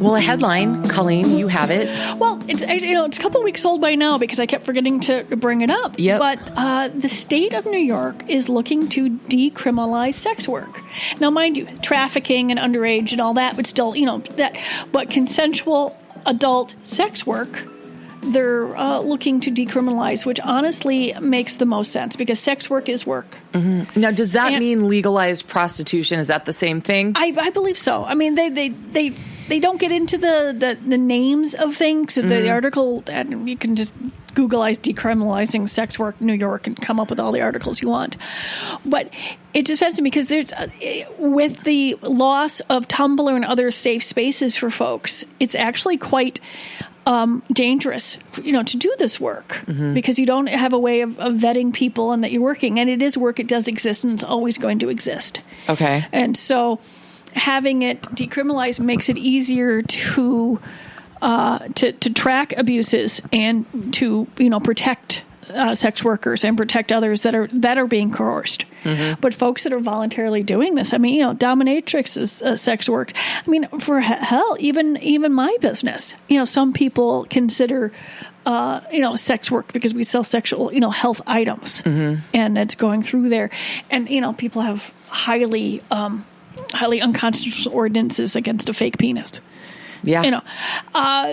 Well, a headline, Colleen, you have it. Well, it's a couple of weeks old by now because I kept forgetting to bring it up. Yep. But the state of New York is looking to decriminalize sex work. Now, mind you, trafficking and underage and all that, but still, but consensual adult sex work, they're looking to decriminalize, which honestly makes the most sense because sex work is work. Mm-hmm. Now, does that mean legalized prostitution? Is that the same thing? I believe so. I mean, they don't get into the names of things. So the article, you can just Googleize decriminalizing sex work New York and come up with all the articles you want. But it just fascinates me because there's with the loss of Tumblr and other safe spaces for folks, it's actually quite dangerous, to do this work because you don't have a way of vetting people and that you're working. And it is work. It does exist and it's always going to exist. Okay. And so having it decriminalized makes it easier to track abuses and to protect sex workers and protect others that are being coerced. But folks that are voluntarily doing this, I mean, dominatrix is sex work. I mean, for hell, even my business, some people consider sex work because we sell sexual health items, and it's going through there, and people have highly unconstitutional ordinances against a fake penis. Yeah.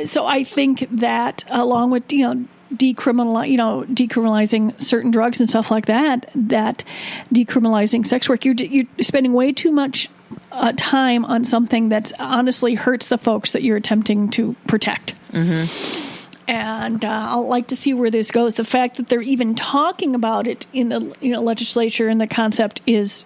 So I think that along with, decriminalizing certain drugs and stuff like that decriminalizing sex work, you're spending way too much time on something that's honestly hurts the folks that you're attempting to protect. And I'll like to see where this goes. The fact that they're even talking about it in the legislature and the concept is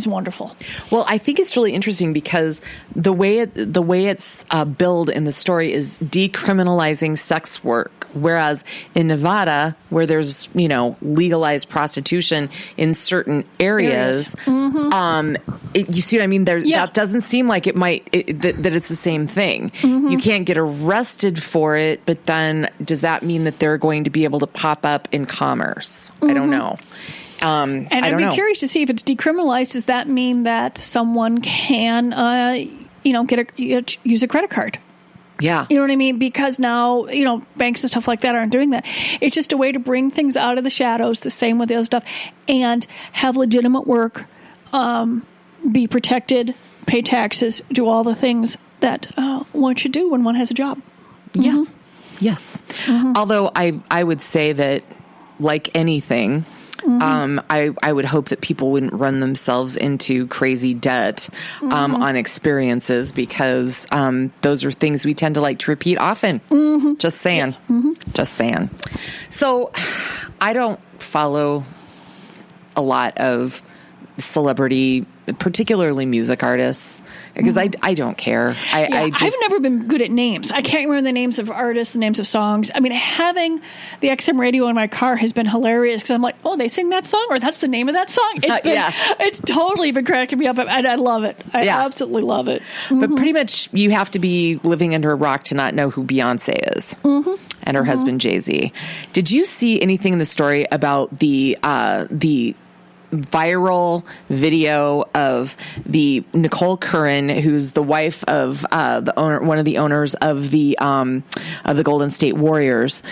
wonderful. Well, I think it's really interesting because the way it's billed in the story is decriminalizing sex work, whereas in Nevada, where there's legalized prostitution in certain areas, you see what I mean? That doesn't seem like it might that it's the same thing. You can't get arrested for it, but then does that mean that they're going to be able to pop up in commerce? I don't know. And I'd be curious to see if it's decriminalized. Does that mean that someone can, use a credit card? Yeah. You know what I mean? Because now, banks and stuff like that aren't doing that. It's just a way to bring things out of the shadows, the same with the other stuff, and have legitimate work, be protected, pay taxes, do all the things that one should do when one has a job. Yeah. Yes. Although I would say that, like anything, I would hope that people wouldn't run themselves into crazy debt on experiences because those are things we tend to like to repeat often. Just saying. Yes. Just saying. So I don't follow a lot of celebrity, particularly music artists, because I don't care. I've never been good at names. I can't remember the names of artists, the names of songs. I mean, having the XM radio in my car has been hilarious because I'm like, oh, they sing that song, or that's the name of that song. It's totally been cracking me up. I love it. I absolutely love it. But pretty much you have to be living under a rock to not know who Beyonce is and her husband Jay-Z. Did you see anything in the story about the viral video of the Nicole Curran, who's the wife of one of the owners of the Golden State Warriors?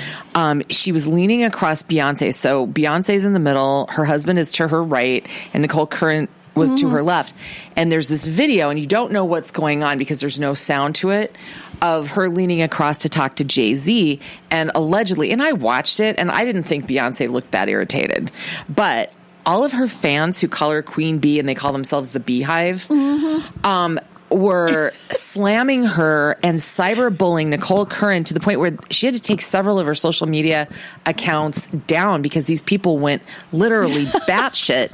She was leaning across Beyonce. So Beyonce's in the middle, her husband is to her right, and Nicole Curran was to her left. And there's this video, and you don't know what's going on because there's no sound to it, of her leaning across to talk to Jay-Z, and allegedly, and I watched it, and I didn't think Beyonce looked that irritated, but all of her fans who call her Queen Bee and they call themselves the Beehive, were slamming her and cyberbullying Nicole Curran to the point where she had to take several of her social media accounts down because these people went literally batshit.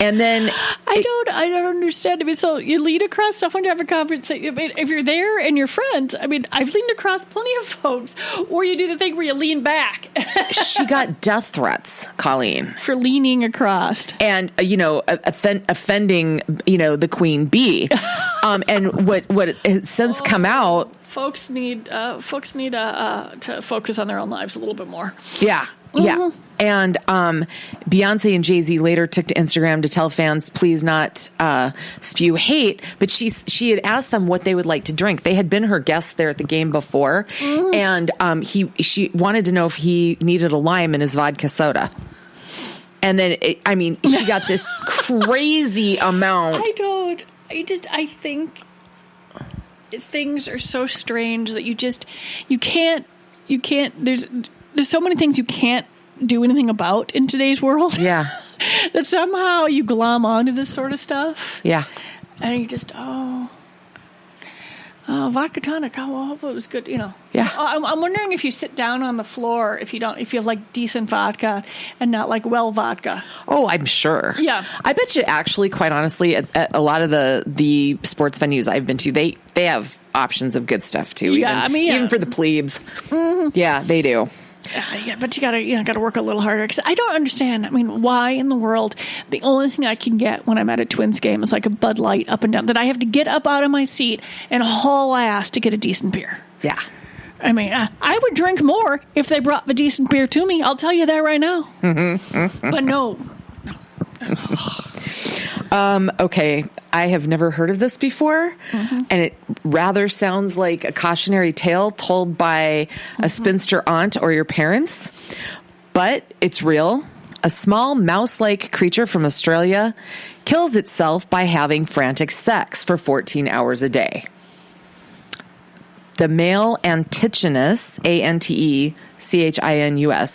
And then I don't understand. I mean, so you lean across someone to have a conversation. If you're there and you're friends, I mean, I've leaned across plenty of folks. Or you do the thing where you lean back. She got death threats, Colleen, for leaning across and offending the Queen Bee. And what has since come out, folks need to focus on their own lives a little bit more. Yeah. Yeah. And Beyonce and Jay-Z later took to Instagram to tell fans, please not spew hate. But she had asked them what they would like to drink. They had been her guests there at the game before. And she wanted to know if he needed a lime in his vodka soda. And then, she got this crazy amount. I think things are so strange that you can't, there's so many things you can't do anything about in today's world. Yeah. That somehow you glom onto this sort of stuff. Yeah. And you just, vodka tonic. I hope it was good, Yeah. I'm wondering if you sit down on the floor, if you have like decent vodka and not like vodka. Oh, I'm sure. Yeah. I bet you actually, quite honestly, at a lot of the sports venues I've been to, they have options of good stuff too. Yeah. Even for the plebes. Yeah, they do. Yeah, but you gotta work a little harder, because I don't understand. Why in the world the only thing I can get when I'm at a Twins game is like a Bud Light up and down, that I have to get up out of my seat and haul ass to get a decent beer. Yeah. I would drink more if they brought the decent beer to me. I'll tell you that right now. But no. Okay, I have never heard of this before, and it rather sounds like a cautionary tale told by a spinster aunt or your parents, but it's real. A small mouse-like creature from Australia kills itself by having frantic sex for 14 hours a day. The male Antichinus, Antechinus,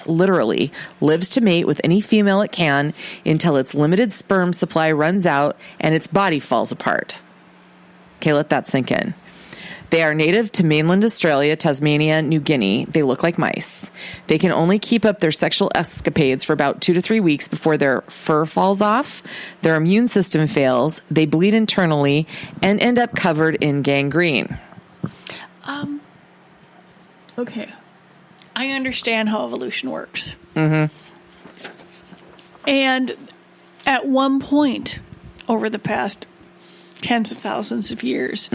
literally lives to mate with any female it can until its limited sperm supply runs out and its body falls apart. Okay, let that sink in. They are native to mainland Australia, Tasmania, New Guinea. They look like mice. They can only keep up their sexual escapades for about 2 to 3 weeks before their fur falls off, their immune system fails, they bleed internally, and end up covered in gangrene. Okay. I understand how evolution works. And at one point over the past tens of thousands of years,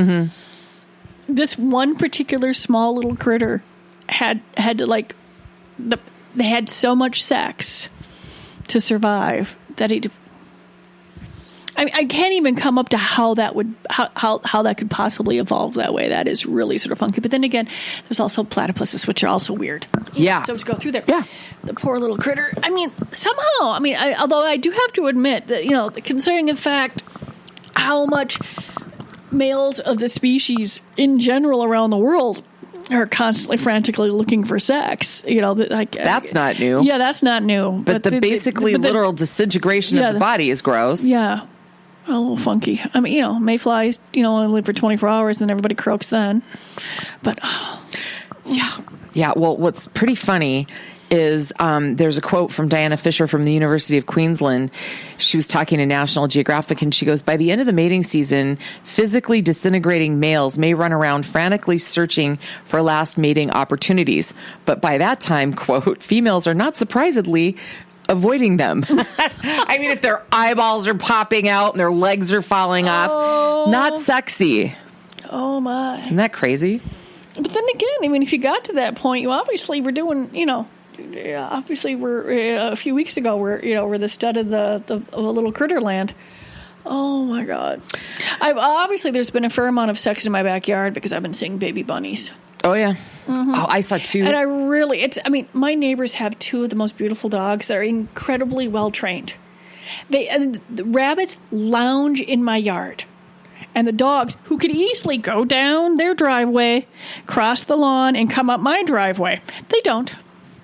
this one particular small little critter had to they had so much sex to survive that I can't even come up to how that would how that could possibly evolve that way. That is really sort of funky. But then again, there's also platypuses, which are also weird. Yeah. So to go through there. Yeah. The poor little critter. Somehow, although I do have to admit that, considering in fact how much males of the species in general around the world are constantly frantically looking for sex. That's not new. Yeah, that's not new. But the literal disintegration of the body is gross. Yeah. A little funky. Mayflies, only live for 24 hours and everybody croaks then. But, Yeah. Yeah. Well, what's pretty funny is there's a quote from Diana Fisher from the University of Queensland. She was talking to National Geographic, and she goes, by the end of the mating season, physically disintegrating males may run around frantically searching for last mating opportunities. But by that time, quote, females are not surprisingly avoiding them. If their eyeballs are popping out and their legs are falling off, not sexy. Oh, my. Isn't that crazy? But then again, if you got to that point, you obviously were doing, obviously we're a few weeks ago, we're the stud of the little critter land. Oh my God! Obviously there's been a fair amount of sex in my backyard because I've been seeing baby bunnies. Oh yeah. Oh, I saw two. And my neighbors have two of the most beautiful dogs that are incredibly well trained. The rabbits lounge in my yard. And the dogs, who could easily go down their driveway, cross the lawn, and come up my driveway, they don't.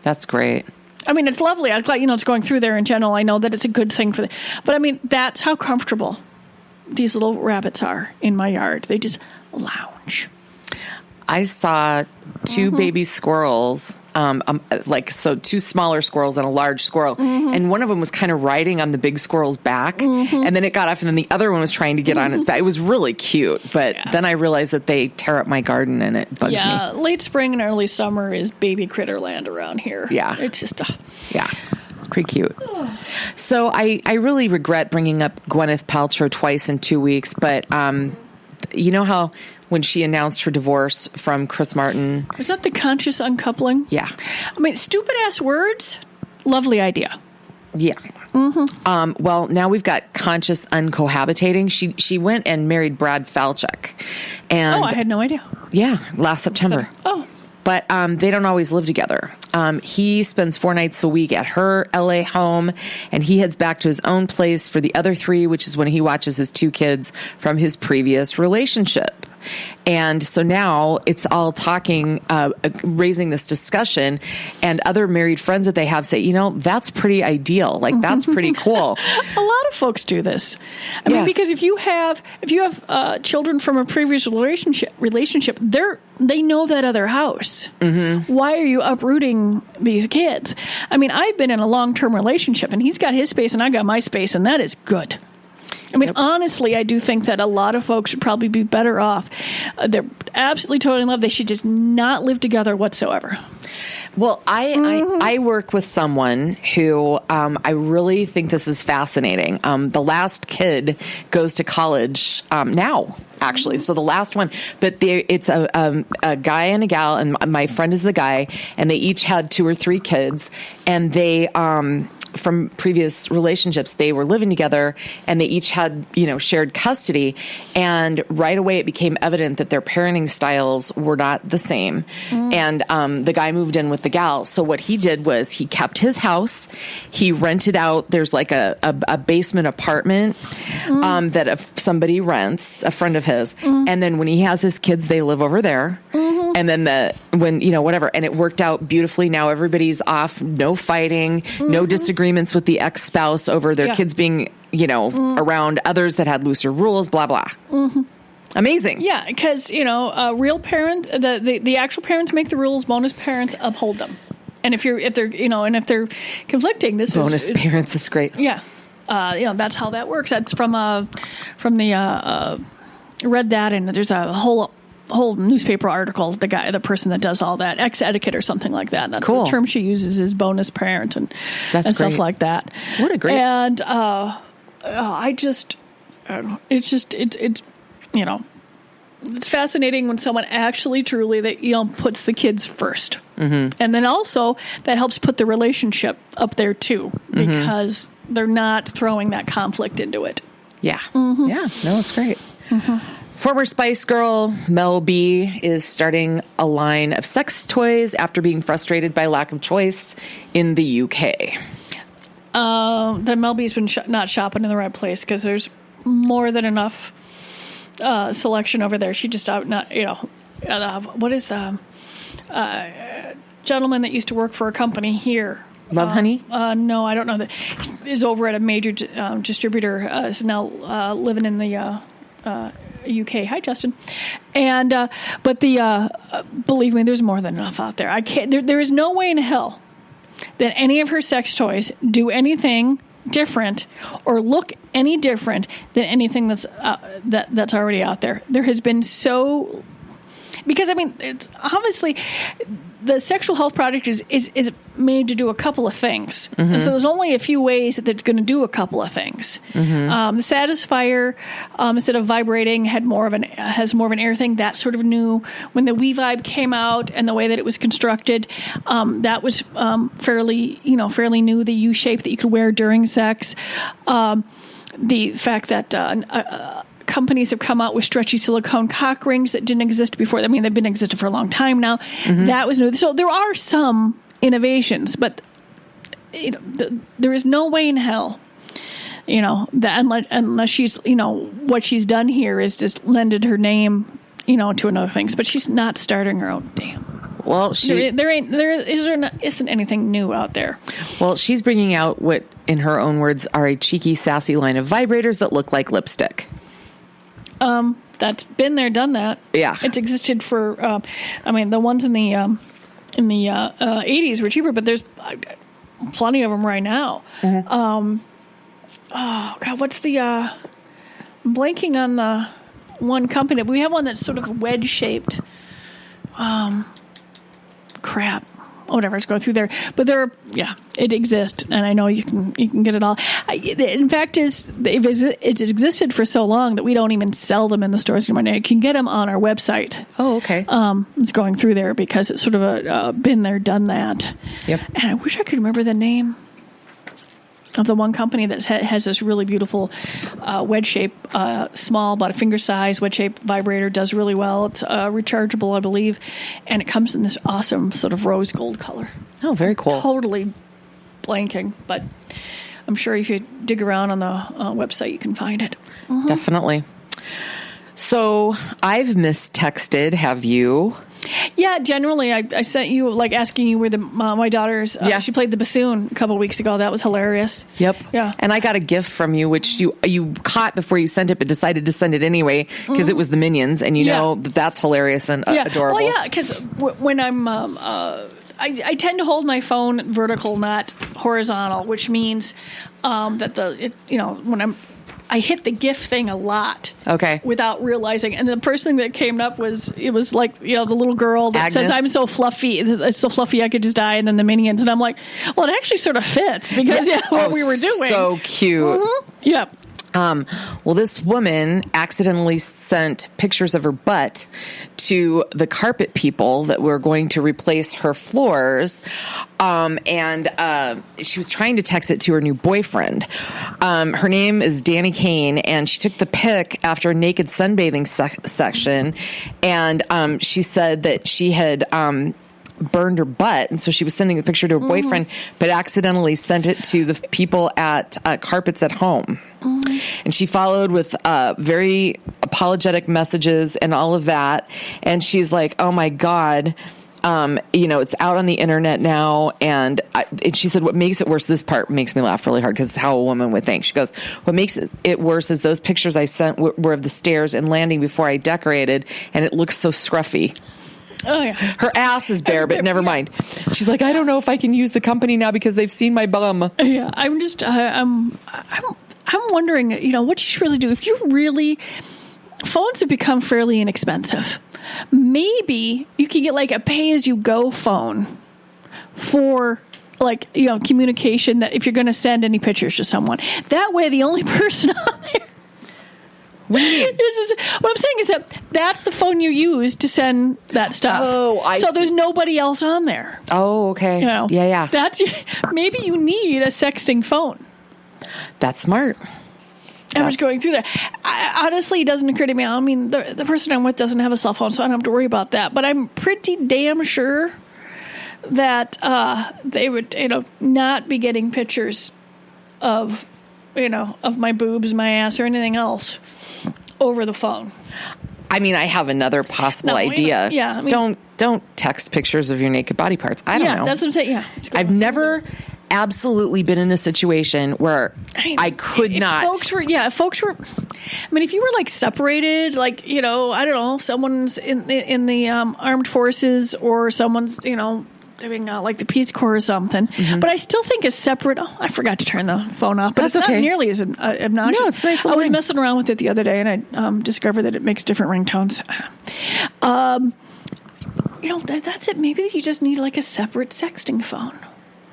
That's great. It's lovely. I'm glad, it's going through there in general. I know that it's a good thing for them. But, that's how comfortable these little rabbits are in my yard. They just lounge. I saw two baby squirrels, two smaller squirrels and a large squirrel, and one of them was kind of riding on the big squirrel's back, and then it got off, and then the other one was trying to get on its back. It was really cute, but then I realized that they tear up my garden, and it bugs me. Yeah, late spring and early summer is baby critter land around here. Yeah. It's just... Yeah. It's pretty cute. So I really regret bringing up Gwyneth Paltrow twice in 2 weeks, but you know how when she announced her divorce from Chris Martin. Was that the conscious uncoupling? Yeah. Stupid ass words, Lovely idea. Yeah. Well, now we've got conscious uncohabitating. She went and married Brad Falchuk. And I had no idea. Yeah, last September. But they don't always live together. He spends 4 nights a week at her LA home, and he heads back to his own place for the other 3, which is when he watches his 2 kids from his previous relationship. And so now it's all talking, raising this discussion, and other married friends that they have say, that's pretty ideal. Like, that's pretty cool. A lot of folks do this. I mean, because if you have children from a previous relationship, they know that other house. Mm-hmm. Why are you uprooting these kids? I mean, I've been in a long-term relationship, and he's got his space and I got my space, and that is good. I mean, honestly, I do think that a lot of folks should probably be better off. They're absolutely totally in love. They should just not live together whatsoever. Well, I work with someone who I really think this is fascinating. The last kid goes to college now, actually. So the last one, but it's a guy and a gal, and my friend is the guy, and they each had 2 or 3 kids, and they from previous relationships, they were living together and they each had, shared custody. And right away it became evident that their parenting styles were not the same. And the guy moved in with the gal. So what he did was he kept his house. He rented out, there's like a basement apartment that if somebody rents, a friend of his. And then when he has his kids, they live over there. And then whatever. And it worked out beautifully. Now everybody's off, no fighting, no disagreements with the ex-spouse over their kids being, around others that had looser rules, blah, blah. Amazing. Yeah, because, real parent, the actual parents make the rules, bonus parents uphold them. And if they're conflicting, bonus parents, that's great. Yeah. That's how that works. That's from the read that, and there's a whole newspaper article, the person that does all that, ex-etiquette or something like that. That's cool. The term she uses is bonus parent and stuff like that. What a great... And it's fascinating when someone actually truly puts the kids first. Mm-hmm. And then also that helps put the relationship up there too, because they're not throwing that conflict into it. Yeah. Mm-hmm. Yeah. No, it's great. Mm-hmm. Former Spice Girl Mel B is starting a line of sex toys after being frustrated by lack of choice in the UK. The Mel B's been not shopping in the right place because there's more than enough selection over there. She just what is gentleman that used to work for a company here? Love Honey? No, I don't know. That is over at a major distributor. Is now living in the UK. Hi, Justin. And but believe me, there's more than enough out there. There is no way in hell that any of her sex toys do anything different or look any different than anything that's already out there. There has been because it's obviously the sexual health product is made to do a couple of things, and so there's only a few ways that it's going to do a couple of things. The Satisfier, instead of vibrating, has more of an air thing. That's sort of new. When the WeVibe came out and the way that it was constructed, that was fairly new. The U shape that you could wear during sex. The fact that companies have come out with stretchy silicone cock rings that didn't exist before. I mean, they've been existing for a long time now. That was new. So there are some innovations, but there is no way in hell, that unless she's, what she's done here is just lended her name, to another things. But she's not starting her own damn. Well, there isn't anything new out there. Well, she's bringing out what, in her own words, are a cheeky, sassy line of vibrators that look like lipstick. That's been there, done that. Yeah, it's existed for. The ones in the 80s were cheaper, but there's plenty of them right now. Oh God, what's the? I'm blanking on the one company. We have one that's sort of wedge shaped. Crap. whatever. It's going through there, but it exists, and I know you can get it all. In fact, it's existed for so long that we don't even sell them in the stores anymore. You can get them on our website. Oh, okay. It's going through there because it's sort of a been there, done that. Yep. And I wish I could remember the name of the one company that has this really beautiful wedge shape, small, about a finger size wedge shape vibrator. Does really well. It's rechargeable, I believe, and it comes in this awesome sort of rose gold color. Oh, very cool. Totally blanking, but I'm sure if you dig around on the website, you can find it. Mm-hmm. Definitely. So I've mistexted. Have you? Yeah, generally, I sent you, like, asking you where my daughter's, she played the bassoon a couple of weeks ago. That was hilarious. Yep. Yeah. And I got a gift from you, which you caught before you sent it, but decided to send it anyway, because it was the Minions, and you know that's hilarious and adorable. Well, yeah, because when I'm, I tend to hold my phone vertical, not horizontal, which means that when I hit the GIF thing a lot. Okay. Without realizing. And the first thing that came up was the little girl that Agnes. says, I'm so fluffy. It's so fluffy I could just die. And then the Minions. And I'm like, well, it actually sort of fits because what we were doing. So cute. Mm-hmm. Yeah. Well, this woman accidentally sent pictures of her butt to the carpet people that were going to replace her floors. And she was trying to text it to her new boyfriend. Her name is Danny Kane, and she took the pic after a naked sunbathing section. And she said that she had burned her butt, and so she was sending a picture to her boyfriend, but accidentally sent it to the people at Carpets at Home. And she followed with very apologetic messages and all of that. And she's like, oh my God, it's out on the internet now. And she said, what makes it worse, this part makes me laugh really hard because it's how a woman would think. She goes, what makes it worse is those pictures I sent were of the stairs and landing before I decorated, and it looks so scruffy. Oh, yeah. Her ass is bare, but never mind. She's like, I don't know if I can use the company now because they've seen my bum. Yeah, I'm just, I'm wondering, what you should really do. If you really, phones have become fairly inexpensive. Maybe you can get like a pay-as-you-go phone for communication, that if you're going to send any pictures to someone. That way, the only person on there. What I'm saying is that that's the phone you use to send that stuff. Oh, I see. So there's nobody else on there. Oh, okay. Yeah. Maybe you need a sexting phone. That's smart. I was going through that. Honestly, it doesn't occur to me. I mean, the person I'm with doesn't have a cell phone, so I don't have to worry about that. But I'm pretty damn sure that they would, not be getting pictures of my boobs, my ass, or anything else over the phone. I mean, I have another possible idea. Yeah. I mean, don't text pictures of your naked body parts. I don't know. Yeah, that's what I'm saying. Yeah. I've never absolutely been in a situation where I could not. If folks were, if you were like separated, I don't know, someone's in the armed forces, or someone's, doing like the Peace Corps or something. Mm-hmm. But I still think a separate. Oh, I forgot to turn the phone off. But that's it's okay. not nearly as obnoxious. No, it's nice. I was messing around with it the other day, and I discovered that it makes different ringtones. That's it. Maybe you just need like a separate sexting phone.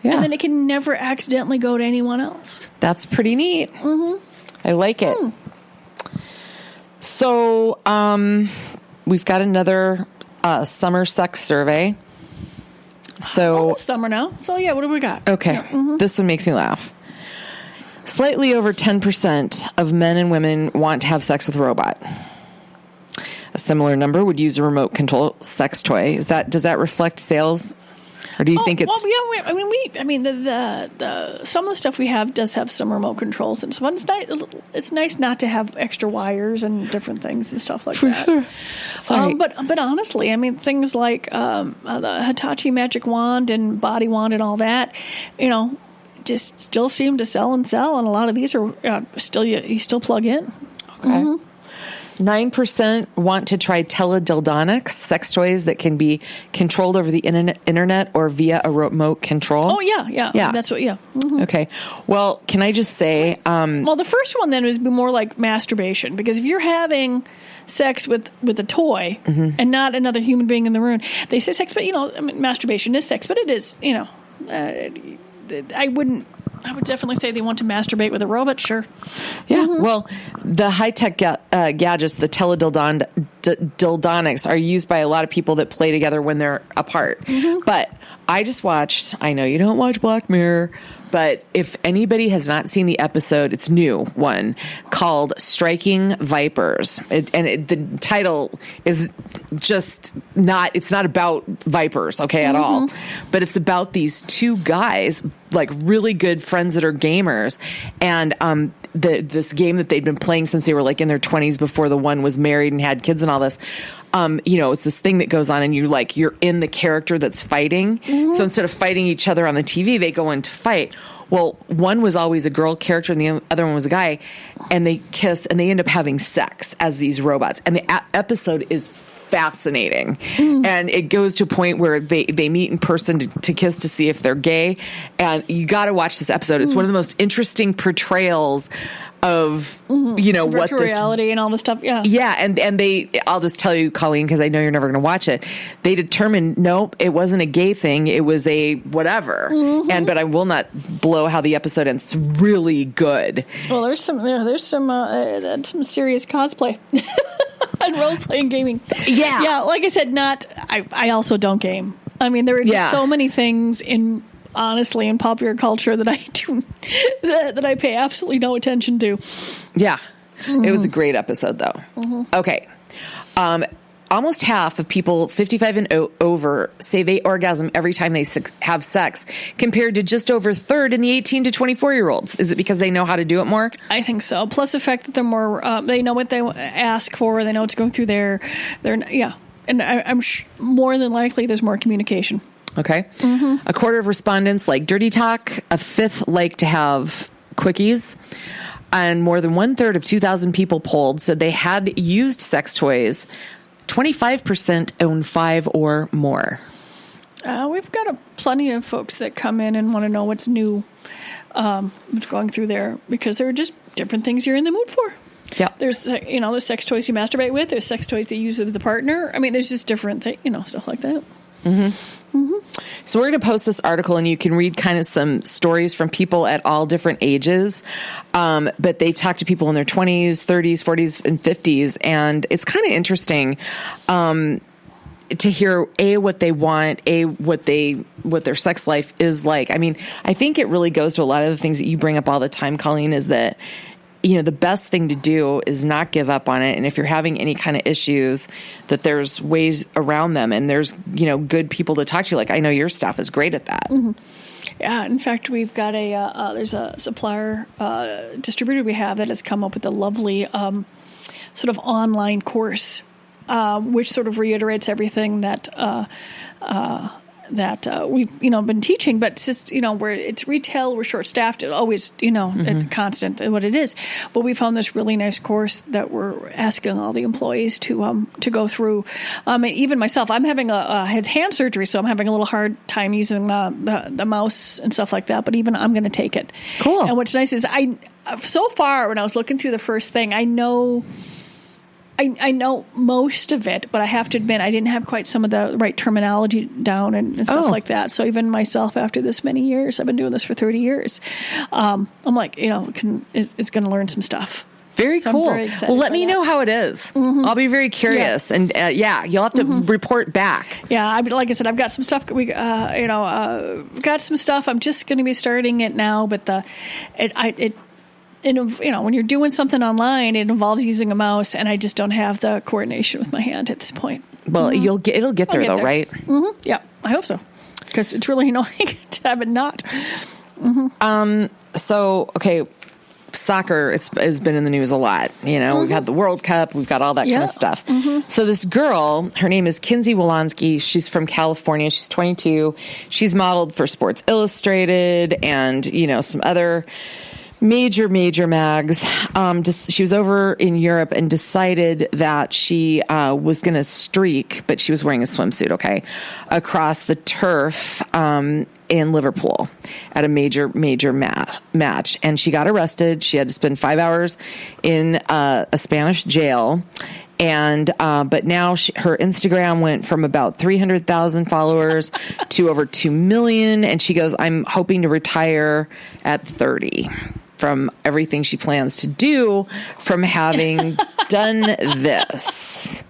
Yeah. And then it can never accidentally go to anyone else. That's pretty neat. Mm-hmm. I like it. So we've got another summer sex survey. So almost summer now. So yeah, what do we got? Okay. Yeah. Mm-hmm. This one makes me laugh. Slightly over 10% of men and women want to have sex with a robot. A similar number would use a remote control sex toy. Does that reflect sales? Or do you think it's... Well, yeah, the some of the stuff we have does have some remote controls, and so it's nice not to have extra wires and different things and stuff like that. For sure. But honestly, things like the Hitachi Magic Wand and Body Wand and all that, just still seem to sell, and a lot of these are still you still plug in. Okay. Mm-hmm. 9% want to try teledildonics, sex toys that can be controlled over the internet or via a remote control. Oh, yeah. That's what, yeah. Mm-hmm. Okay. Well, can I just say... well, the first one then would be more like masturbation, because if you're having sex with a toy and not another human being in the room, they say sex, but, I mean, masturbation is sex, but it is, I would definitely say they want to masturbate with a robot, sure. Yeah, well, the high-tech gadgets, the teledildonics, are used by a lot of people that play together when they're apart. But I just watched, I know you don't watch Black Mirror, but if anybody has not seen the episode, it's new one called Striking Vipers. The title is just it's not about vipers, okay, at all. But it's about these two guys, like really good friends that are gamers. And this game that they'd been playing since they were like in their 20s before the one was married and had kids and all this. It's this thing that goes on and you're in the character that's fighting. So instead of fighting each other on the TV, they go in to fight. Well, one was always a girl character and the other one was a guy, and they kiss and they end up having sex as these robots. And the episode is fascinating. And it goes to a point where they meet in person to kiss to see if they're gay. And you got to watch this episode. It's one of the most interesting portrayals of virtual what this reality and all this stuff. And they, I'll just tell you, Colleen, because I know you're never going to watch it, they determined nope, it wasn't a gay thing, it was a whatever. But I will not blow how the episode ends. It's really good. Well, there's some serious cosplay and role playing gaming. Like I said, I also don't game. I mean, there are just so many things honestly in popular culture that I do that I pay absolutely no attention to. It was a great episode though. Okay. Almost half of people 55 and over say they orgasm every time they have sex, compared to just over a third in the 18 to 24-year-olds. Is it because they know how to do it more? I think so. Plus the fact that they're more, they know what they ask for, they know what's going through their and I'm more than likely there's more communication. Okay. A quarter of respondents like dirty talk. A fifth like to have quickies. And more than 1/3 of 2,000 people polled said they had used sex toys. 25% own 5 or more. We've got plenty of folks that come in and want to know what's new, what's going through there, because there are just different things you're in the mood for. Yeah. There's, there's sex toys you masturbate with. There's sex toys you use with the partner. I mean, there's just different things, stuff like that. So we're going to post this article and you can read kind of some stories from people at all different ages. But they talk to people in their 20s, 30s, 40s, and 50s. And it's kind of interesting to hear, what they want, what their sex life is like. I mean, I think it really goes to a lot of the things that you bring up all the time, Colleen, is that the best thing to do is not give up on it. And if you're having any kind of issues, that there's ways around them, and there's, good people to talk to. Like, I know your staff is great at that. Yeah. In fact, we've got there's a supplier, distributor we have that has come up with a lovely, sort of online course, which sort of reiterates everything that we've been teaching, but it's just where it's retail, we're short staffed, it always it's constant what it is. But we found this really nice course that we're asking all the employees to go through. Even myself, I'm having I had hand surgery, so I'm having a little hard time using the mouse and stuff like that. But even I'm going to take it. Cool. And what's nice is so far when I was looking through the first thing, I know most of it, but I have to admit I didn't have quite some of the right terminology down and stuff like that. So even myself, after this many years, I've been doing this for 30 years. I'm like, it's going to learn some stuff. Very so cool. I'm very excited well, let me know how it is. I'll be very curious, and you'll have to report back. Yeah, like I said, I've got some stuff. We, got some stuff. I'm just going to be starting it now, but when you're doing something online, it involves using a mouse, and I just don't have the coordination with my hand at this point. Well, it'll get there, though, right? Yeah, I hope so, because it's really annoying to have it not. So, okay, soccer has been in the news a lot. We've had the World Cup, we've got all that kind of stuff. So this girl, her name is Kinsey Wolanski. She's from California. She's 22. She's modeled for Sports Illustrated and some other Major mags. She was over in Europe and decided that she was going to streak, but she was wearing a swimsuit, okay, across the turf in Liverpool at a major match. And she got arrested. She had to spend 5 hours in a Spanish jail. And but now her Instagram went from about 300,000 followers to over 2 million. And she goes, I'm hoping to retire at 30 from everything she plans to do from having done this.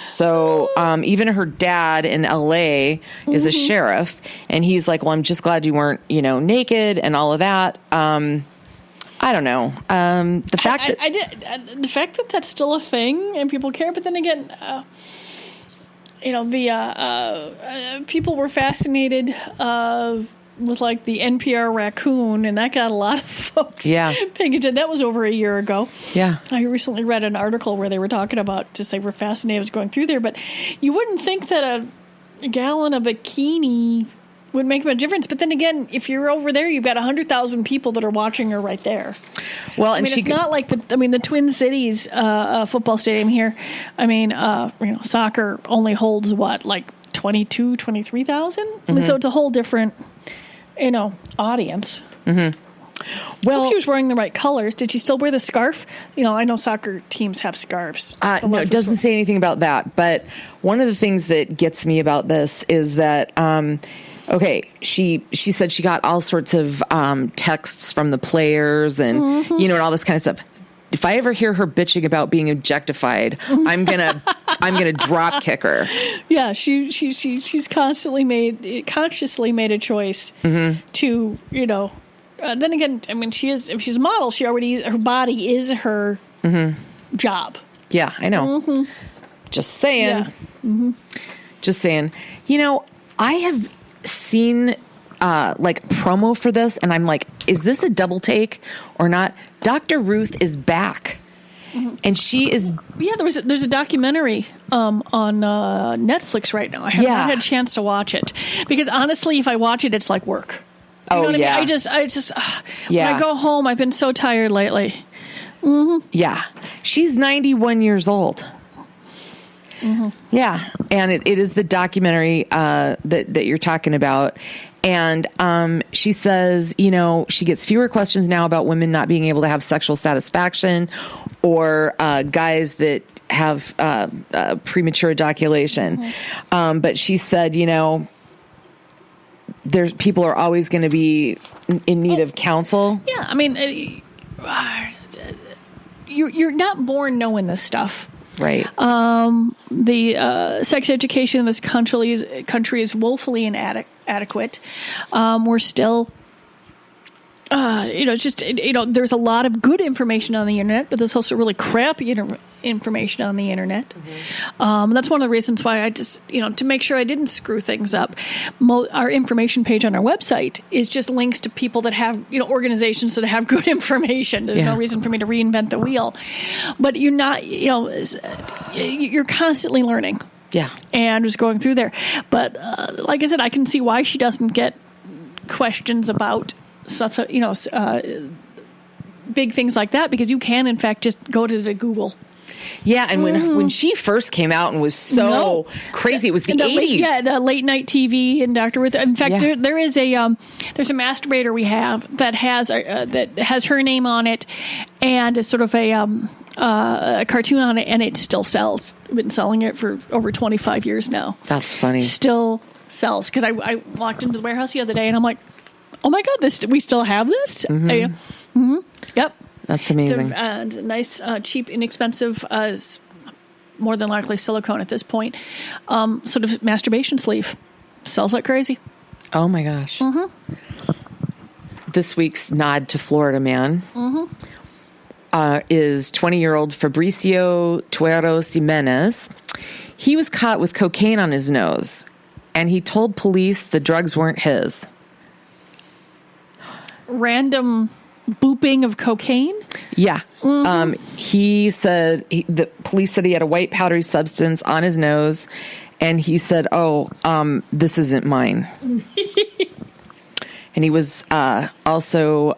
So even her dad in LA is a sheriff, and he's like, well, I'm just glad you weren't, naked and all of that. I don't know. The fact that that's still a thing and people care, but then again, people were fascinated with like the NPR raccoon, and that got a lot of folks paying attention. That was over a year ago. Yeah. I recently read an article where they were talking about just they were fascinated was going through there, but you wouldn't think that a gal in a bikini would make a difference. But then again, if you're over there, you've got 100,000 people that are watching her right there. Well, and it's not like the Twin Cities football stadium here. Soccer only holds like 22, 23,000. I mean, so it's a whole different, audience. Mm-hmm. Well, if she was wearing the right colors. Did she still wear the scarf? I know soccer teams have scarves. No, it doesn't say anything about that. But one of the things that gets me about this is that, okay, she said she got all sorts of texts from the players and, and all this kind of stuff. If I ever hear her bitching about being objectified, I'm gonna drop kick her. Yeah, she's consciously made a choice to, then again, if she's a model, her body is her job. Yeah, I know. Just saying. Yeah. Just saying. I have seen promo for this, and I'm like, is this a double take or not? Dr. Ruth is back, and she is. Yeah, there's a documentary on Netflix right now. I haven't had a chance to watch it because honestly, if I watch it, it's like work. You know what I mean? I just when I go home, I've been so tired lately. Yeah, she's 91 years old. Yeah, and it is the documentary that you're talking about. And she says, she gets fewer questions now about women not being able to have sexual satisfaction or guys that have premature ejaculation. But she said, people are always going to be in need of counsel. Yeah, you're not born knowing this stuff. Right. The sex education in this country is woefully inadequate. We're still, there's a lot of good information on the internet, but there's also really crappy information on the internet. That's one of the reasons why I just, to make sure I didn't screw things up. Our information page on our website is just links to people that have, organizations that have good information. There's no reason for me to reinvent the wheel. But you're not, you're constantly learning. Yeah. And was going through there. But like I said, I can see why she doesn't get questions about stuff, big things like that, because you can, in fact, just go to the Google. Yeah, and when she first came out and was so crazy, it was the 80s. The late night TV and Dr. Ruth. In fact, there is there's a masturbator we have that has her name on it and a sort of a cartoon on it, and it still sells. We've been selling it for over 25 years now. That's funny. Still sells, because I walked into the warehouse the other day and I'm like, oh my God, we still have this? Yep. That's amazing. And nice, cheap, inexpensive, more than likely silicone at this point, sort of masturbation sleeve. Sells like crazy. Oh my gosh. This week's nod to Florida man is 20-year-old Fabricio Tuero Jimenez. He was caught with cocaine on his nose, and he told police the drugs weren't his. Random booping of cocaine? Yeah. He said, the police said he had a white powdery substance on his nose, and he said, this isn't mine. And he was also,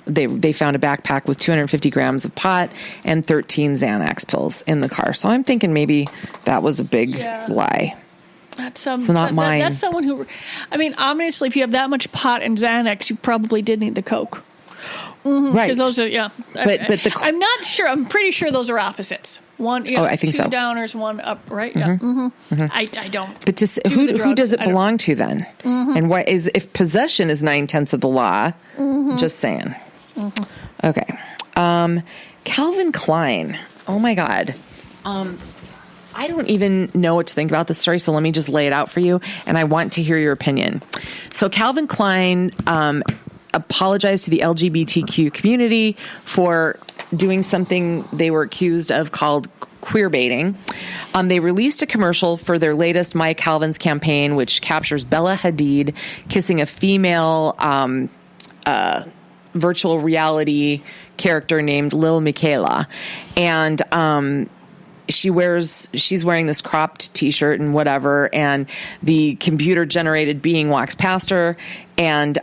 they found a backpack with 250 grams of pot and 13 Xanax pills in the car. So I'm thinking maybe that was a big lie. That's not mine. That's someone who, I mean, obviously, if you have that much pot and Xanax, you probably did need the Coke. Mm-hmm, right. Because those are, But I'm not sure. I'm pretty sure those are opposites. One, I think two so. downers, one up, right? Yeah. I don't. But just who does it belong to then? And what is, if possession is 9/10 of the law? Just saying. Okay. Calvin Klein. Oh my God. I don't even know what to think about this story, so let me just lay it out for you, and I want to hear your opinion. So Calvin Klein apologized to the LGBTQ community for doing something they were accused of called queer baiting. They released a commercial for their latest My Calvin's campaign, which captures Bella Hadid kissing a female virtual reality character named Lil Michaela. And she's wearing this cropped t-shirt and whatever, and the computer generated being walks past her, and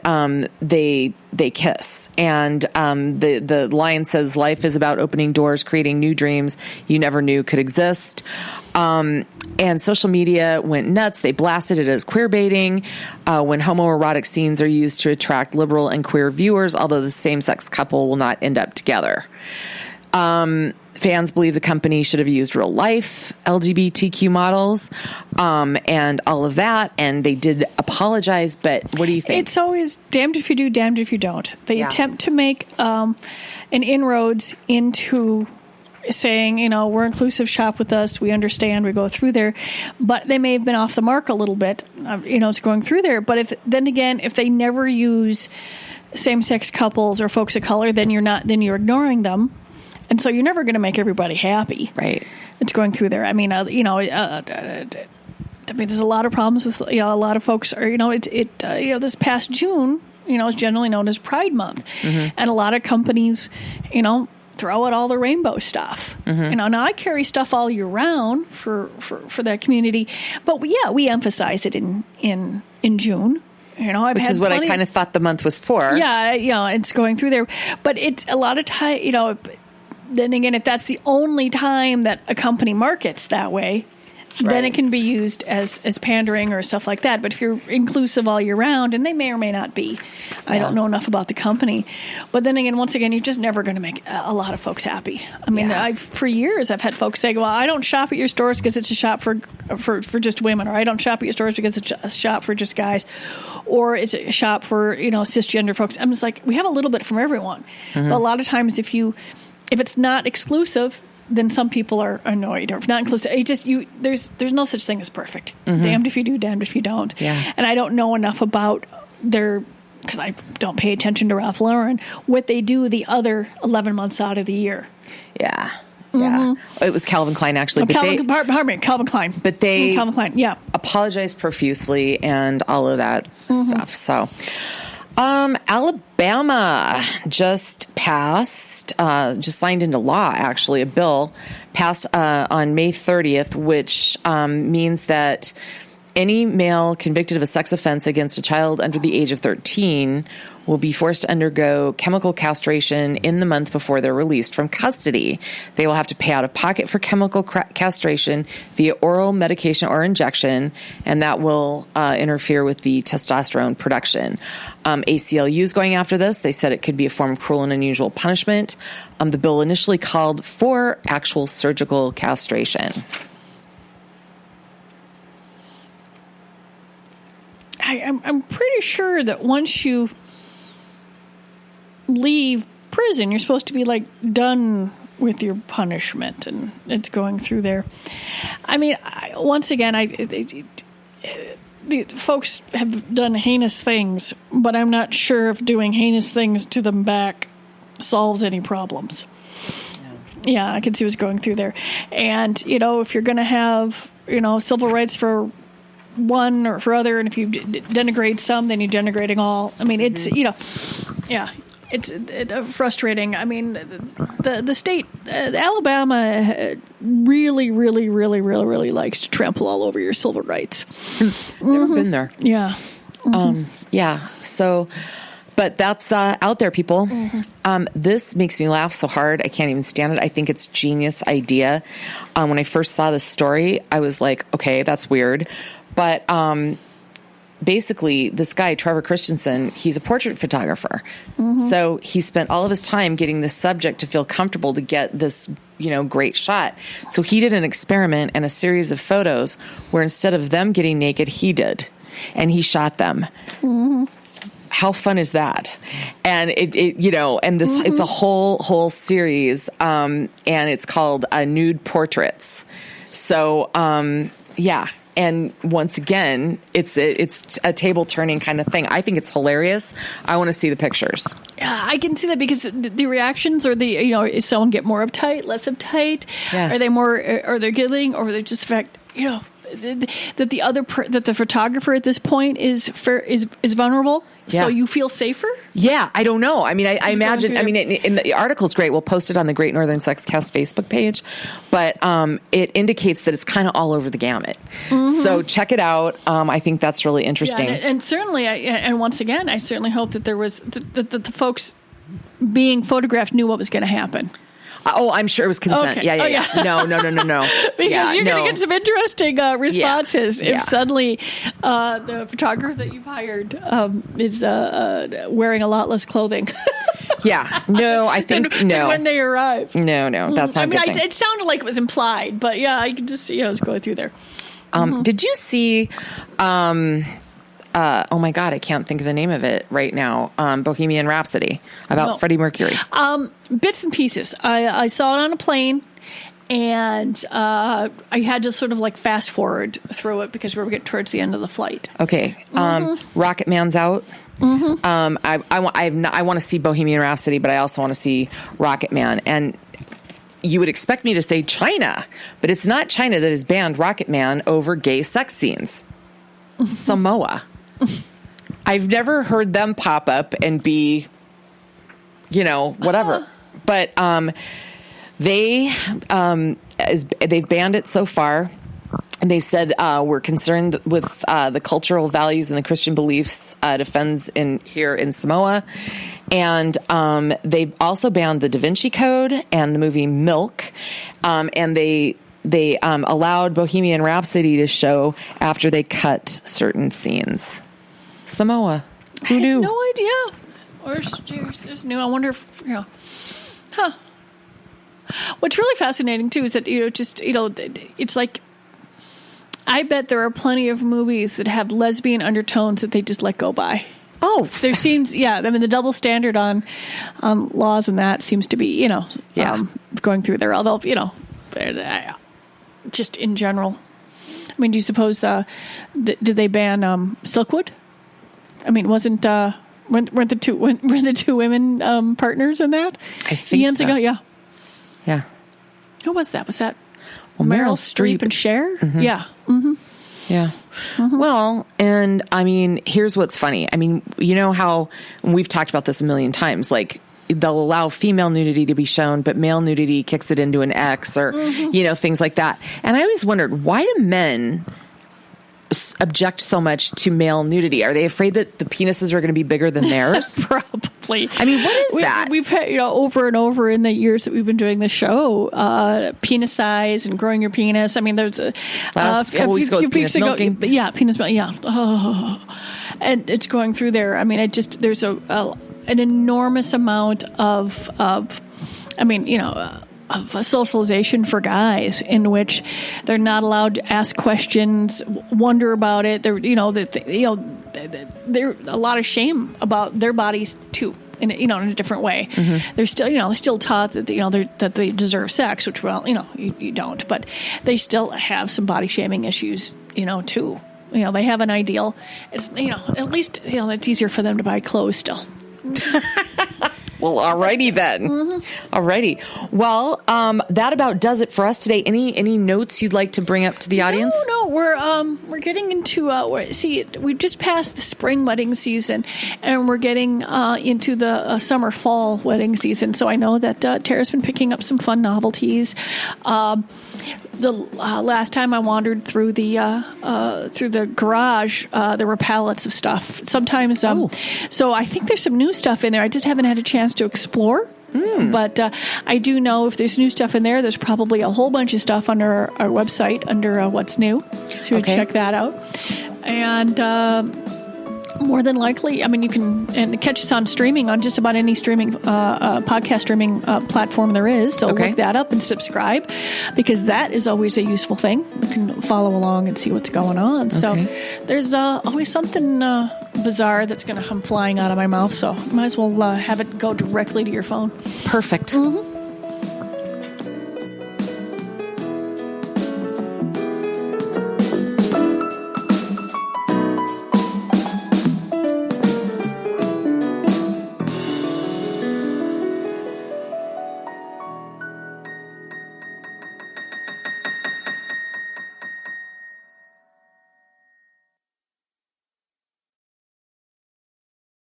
they kiss, and the line says, "Life is about opening doors, creating new dreams you never knew could exist." And social media went nuts. They blasted it as queer baiting when homoerotic scenes are used to attract liberal and queer viewers, although the same-sex couple will not end up together. Fans believe the company should have used real life LGBTQ models and all of that, and they did apologize, but what do you think? It's always damned if you do, damned if you don't. They attempt to make an inroads into saying, we're inclusive, shop with us, we understand, we go through there, but they may have been off the mark a little bit, it's going through there. But if they never use same-sex couples or folks of color, then you're ignoring them. And so you're never going to make everybody happy. Right. It's going through there. I mean, there's a lot of problems with, a lot of folks are, this past June, is generally known as Pride Month. And a lot of companies, throw out all the rainbow stuff. Now I carry stuff all year round for that community, but we emphasize it in June. Which is what I kind of thought the month was for. Yeah, it's going through there. But it's a lot of time, then again, if that's the only time that a company markets that way, then it can be used as pandering or stuff like that. But if you're inclusive all year round, and they may or may not be, I don't know enough about the company. But then again, once again, you're just never going to make a lot of folks happy. I mean, for years, I've had folks say, well, I don't shop at your stores because it's a shop for just women, or I don't shop at your stores because it's a shop for just guys, or it's a shop for, cisgender folks. I'm just like, we have a little bit from everyone. But a lot of times, if it's not exclusive, then some people are annoyed, or if not inclusive. There's no such thing as perfect. Damned if you do, damned if you don't. Yeah. And I don't know enough about because I don't pay attention to Ralph Lauren, what they do the other 11 months out of the year. Yeah. Yeah. It was Calvin Klein, actually. Calvin Klein. But they Calvin Klein, apologized profusely and all of that stuff. So Alabama just signed into law, actually, a bill passed on May 30th, which means that any male convicted of a sex offense against a child under the age of 13 will be forced to undergo chemical castration in the month before they're released from custody. They will have to pay out of pocket for chemical castration via oral medication or injection, and that will interfere with the testosterone production. ACLU is going after this. They said it could be a form of cruel and unusual punishment. The bill initially called for actual surgical castration. I'm pretty sure that once you leave prison, you're supposed to be done with your punishment, and it's going through there. I mean, once again, folks have done heinous things, but I'm not sure if doing heinous things to them back solves any problems. Yeah, I can see what's going through there. And, if you're going to have, civil rights for one or for other, and if you denigrate some, then you're denigrating all. I mean, it's, it's frustrating. I mean, the state, Alabama really, really, really, really, really likes to trample all over your civil rights. Never been there. Yeah. Yeah. So, but that's out there, people. This makes me laugh so hard. I can't even stand it. I think it's a genius idea. When I first saw this story, I was like, okay, that's weird. But basically, this guy, Trevor Christensen, he's a portrait photographer. So he spent all of his time getting this subject to feel comfortable to get this, great shot. So he did an experiment and a series of photos where instead of them getting naked, he did. And he shot them. How fun is that? And it's a whole series, and it's called Nude Portraits. So, yeah. And once again, it's a table turning kind of thing. I think it's hilarious. I want to see the pictures. Yeah, I can see that because the reactions or is someone get more uptight, less uptight? Yeah. Are they more, are they giggling, or are they just that the photographer at this point is vulnerable, so you feel safer? Yeah, I don't know. I mean, I imagine. I mean, in the article's great. We'll post it on the Great Northern Sexcast Facebook page, but it indicates that it's kind of all over the gamut. So check it out. I think that's really interesting. Yeah, and certainly, and once again, I certainly hope that there was that the folks being photographed knew what was going to happen. Oh, I'm sure it was consent. Okay. Yeah. No. Because you're going to get some interesting responses if suddenly the photographer that you've hired is wearing a lot less clothing. No, I think than when they arrive. No, that's not a good thing. It sounded like it was implied, but I could just see I was going through there. Did you see... oh my God, I can't think of the name of it right now. Bohemian Rhapsody about Freddie Mercury. Bits and pieces. I saw it on a plane, and I had to sort of like fast forward through it because we were getting towards the end of the flight. Okay. Rocket Man's out. I want to see Bohemian Rhapsody, but I also want to see Rocket Man. And you would expect me to say China, but it's not China that has banned Rocket Man over gay sex scenes. Samoa. I've never heard them pop up and be, whatever. But they've banned it so far. And they said we're concerned with the cultural values and the Christian beliefs it offends here in Samoa. And they also banned the Da Vinci Code and the movie Milk. And they allowed Bohemian Rhapsody to show after they cut certain scenes. Samoa. Who knew? No idea. Or there's new. I wonder if, What's really fascinating, too, is that, it's like, I bet there are plenty of movies that have lesbian undertones that they just let go by. Oh. There seems, the double standard on laws and that seems to be, going through there. Although, just in general. I mean, do you suppose, did they ban Silkwood? I mean, weren't the two women partners in that? I think so. Yeah. Who was that? Was that Meryl Streep and Cher? Mm-hmm. Yeah. Yeah. Well, and I mean, here's what's funny. I mean, you know how we've talked about this a million times, like they'll allow female nudity to be shown, but male nudity kicks it into an X or, things like that. And I always wondered, why do men object so much to male nudity? Are they afraid that the penises are going to be bigger than theirs? Probably. I mean, what is that? We've had, over and over in the years that we've been doing the show, penis size and growing your penis. I mean, there's a couple weeks ago, penis milking. Penis milking. Yeah. Oh. And it's going through there. I mean, there's an enormous amount of a socialization for guys in which they're not allowed to ask questions, wonder about it. There's a lot of shame about their bodies too, in a different way. They're still taught that that they deserve sex, which you don't, but they still have some body shaming issues, too. They have an ideal. It's at least it's easier for them to buy clothes still. Well, alrighty then. Alrighty. Well, that about does it for us today. Any notes you'd like to bring up to the audience? No. we're getting into we've just passed the spring wedding season, and we're getting into the summer fall wedding season. So I know that Tara's been picking up some fun novelties. The last time I wandered through the garage, there were pallets of stuff. Sometimes, so I think there's some new stuff in there. I just haven't had a chance to explore. But I do know if there's new stuff in there, there's probably a whole bunch of stuff under our website under What's New. So you check that out. And more than likely, I mean, you can catch us on streaming on just about any streaming podcast streaming platform there is. So look that up and subscribe, because that is always a useful thing. You can follow along and see what's going on. So there's always something bizarre that's going to come flying out of my mouth. So might as well have it go directly to your phone. Perfect.